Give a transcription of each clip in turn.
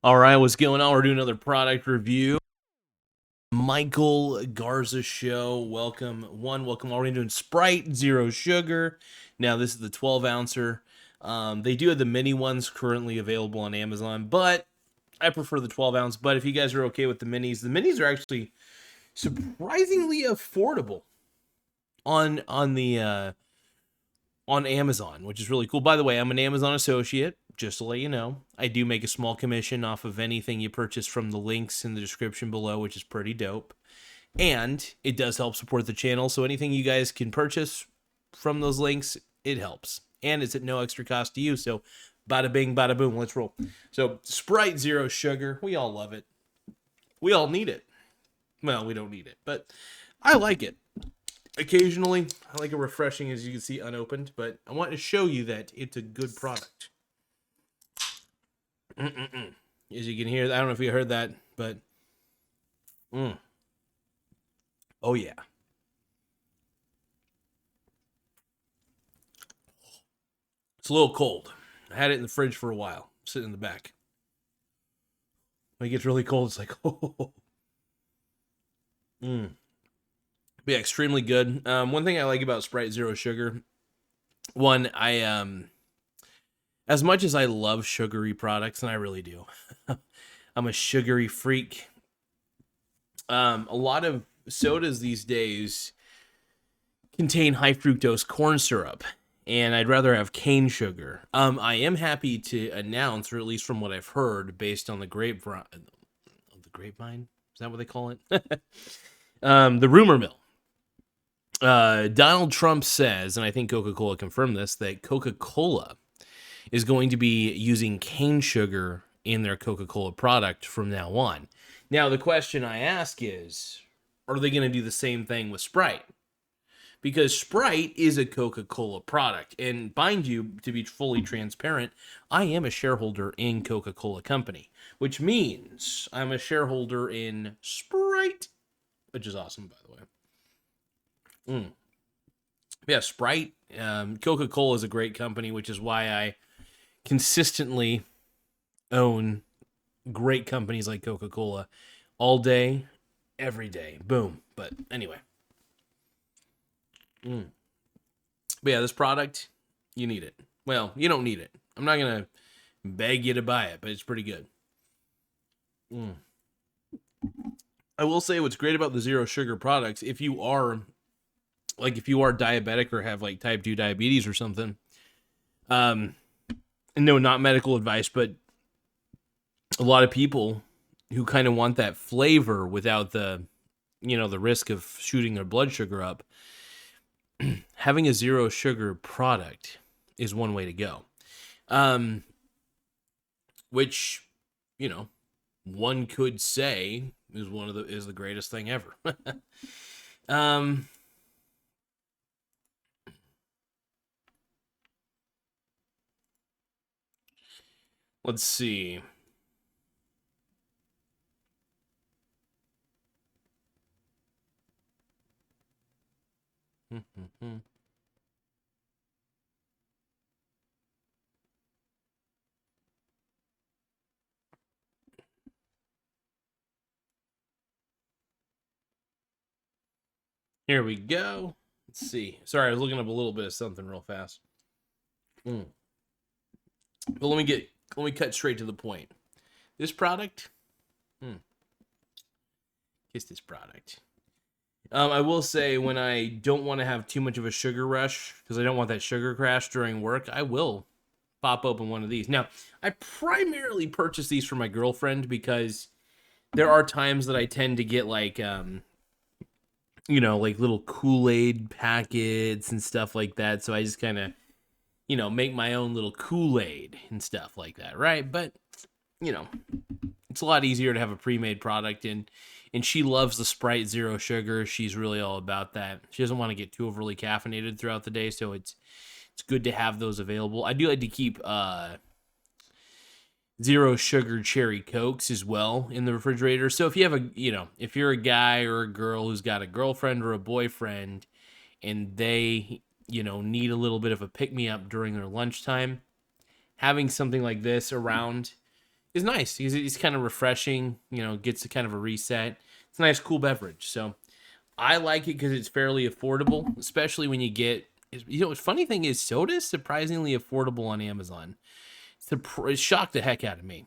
All right, what's going on? We're doing another product review. Michael Garza show. Welcome. Welcome. Already doing Sprite Zero Sugar. Now, this is the 12 ouncer. They do have the mini ones currently available on Amazon, but I prefer the 12 ounce. But if you guys are okay with the minis are actually surprisingly affordable on the on Amazon, which is really cool. By the way, I'm an Amazon associate, just to let you know. I do make a small commission off of anything you purchase from the links in the description below, which is pretty dope. And it does help support the channel, so anything you guys can purchase from those links, it helps. And it's at no extra cost to you, so bada bing, bada boom, let's roll. So, Sprite Zero Sugar, we all love it. We all need it. Well, we don't need it, but I like it. Occasionally, I like it refreshing, as you can see, unopened, but I want to show you that it's a good product. As you can hear, I don't know if you heard that, but oh yeah. It's a little cold. I had it in the fridge for a while, sitting in the back. When it gets really cold, it's like, oh. Yeah, extremely good. One thing I like about Sprite Zero Sugar, as much as I love sugary products, and I really do, I'm a sugary freak. A lot of sodas these days contain high fructose corn syrup, and I'd rather have cane sugar. I am happy to announce, or at least from what I've heard, based on the grapevine, is that what they call it? The rumor mill. Donald Trump says, and I think Coca-Cola confirmed this, that Coca-Cola is going to be using cane sugar in their Coca-Cola product from now on. Now, the question I ask is, are they going to do the same thing with Sprite? Because Sprite is a Coca-Cola product. And mind you, to be fully transparent, I am a shareholder in Coca-Cola Company, which means I'm a shareholder in Sprite, which is awesome, by the way. Yeah, Sprite. Coca-Cola is a great company, which is why I consistently own great companies like Coca-Cola all day, every day. Boom. But anyway. But yeah, this product, you need it. Well, you don't need it. I'm not going to beg you to buy it, but it's pretty good. I will say what's great about the zero sugar products, if you are diabetic or have like type 2 diabetes or something, and no, not medical advice, but a lot of people who kind of want that flavor without the risk of shooting their blood sugar up, having a zero sugar product is one way to go. Which, one could say is the greatest thing ever. Let's see. Here we go. Let's see. Sorry, I was looking up a little bit of something real fast. But let me cut straight to the point. This product, kiss this product. I will say, when I don't want to have too much of a sugar rush, because I don't want that sugar crash during work, I will pop open one of these. Now, I primarily purchase these for my girlfriend because there are times that I tend to get like little Kool-Aid packets and stuff like that. So I just kind of, make my own little Kool-Aid and stuff like that, right? But, it's a lot easier to have a pre-made product, and she loves the Sprite Zero Sugar. She's really all about that. She doesn't want to get too overly caffeinated throughout the day, so it's good to have those available. I do like to keep zero sugar cherry Cokes as well in the refrigerator. So if you have if you're a guy or a girl who's got a girlfriend or a boyfriend and they, need a little bit of a pick-me-up during their lunchtime, having something like this around is nice. It's kind of refreshing, gets a kind of a reset. It's a nice, cool beverage. So I like it because it's fairly affordable, especially when you get, the funny thing is soda is surprisingly affordable on Amazon. It shocked the heck out of me.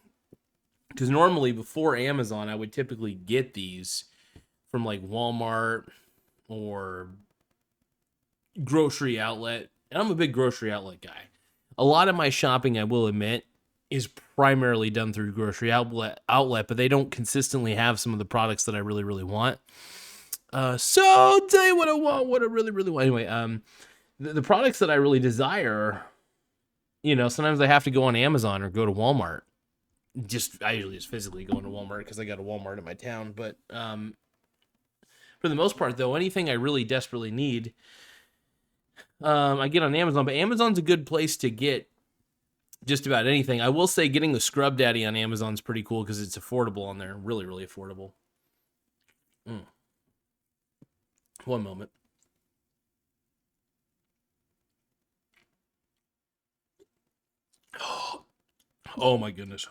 Because normally before Amazon, I would typically get these from like Walmart or grocery outlet. And I'm a big grocery outlet guy. A lot of my shopping, I will admit, is primarily done through grocery outlet, but they don't consistently have some of the products that I really, really want. So I'll tell you what I want, what I really, really want. Anyway, the products that I really desire, sometimes I have to go on Amazon or go to Walmart. I usually just physically go into Walmart because I got a Walmart in my town. But for the most part, though, anything I really desperately need, I get on Amazon. But Amazon's a good place to get just about anything. I will say getting the Scrub Daddy on Amazon is pretty cool because it's affordable on there. Really, really affordable. One moment. Oh my goodness.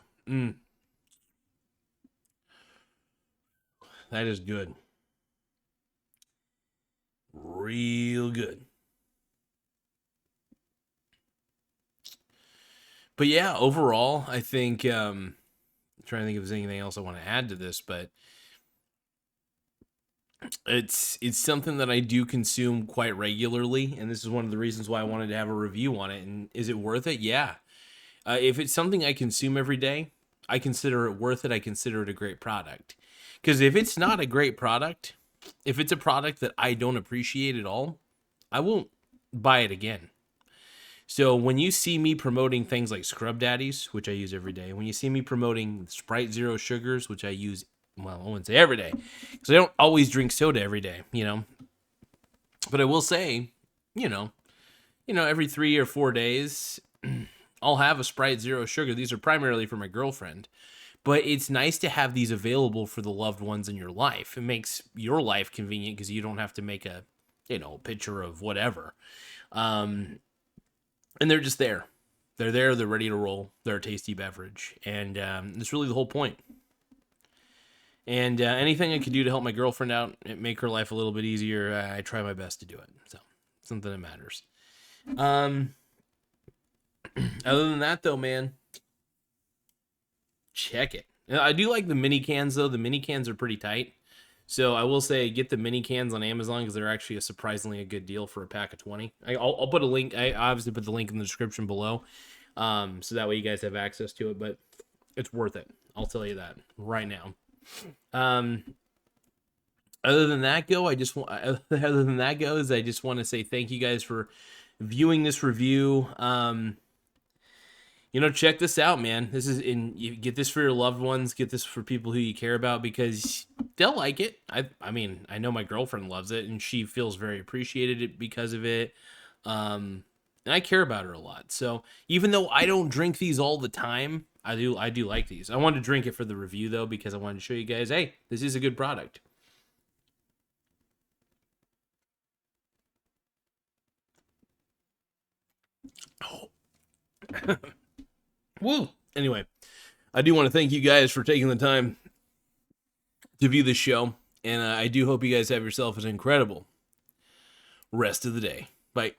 That is good. Real good. But yeah, overall, I think I'm trying to think if there's anything else I want to add to this, but it's something that I do consume quite regularly, and this is one of the reasons why I wanted to have a review on it. And is it worth it? Yeah. If it's something I consume every day, I consider it worth it. I consider it a great product. Because if it's not a great product, if it's a product that I don't appreciate at all, I won't buy it again. So when you see me promoting things like Scrub Daddies, which I use every day, when you see me promoting Sprite Zero Sugars, which I use, well, I wouldn't say every day, because I don't always drink soda every day, But I will say, every 3 or 4 days, I'll have a Sprite Zero Sugar. These are primarily for my girlfriend. But it's nice to have these available for the loved ones in your life. It makes your life convenient because you don't have to make a picture of whatever. And they're just there. They're there. They're ready to roll. They're a tasty beverage. And that's really the whole point. And anything I could do to help my girlfriend out, make her life a little bit easier, I try my best to do it. So, something that matters. Other than that, though, man, check it. I do like the mini cans, though. The mini cans are pretty tight. So I will say get the mini cans on Amazon because they're actually a good deal for a pack of 20. I'll put a link. I obviously put the link in the description below, so that way you guys have access to it. But it's worth it. I'll tell you that right now. Other than that I just want to say thank you guys for viewing this review. Check this out, man. You get this for your loved ones, get this for people who you care about because they'll like it. I mean, I know my girlfriend loves it and she feels very appreciated because of it. And I care about her a lot. So even though I don't drink these all the time, I do like these. I wanted to drink it for the review though, because I wanted to show you guys, hey, this is a good product. Oh. Woo! Anyway, I do want to thank you guys for taking the time to view this show, and I do hope you guys have yourself an incredible rest of the day. Bye.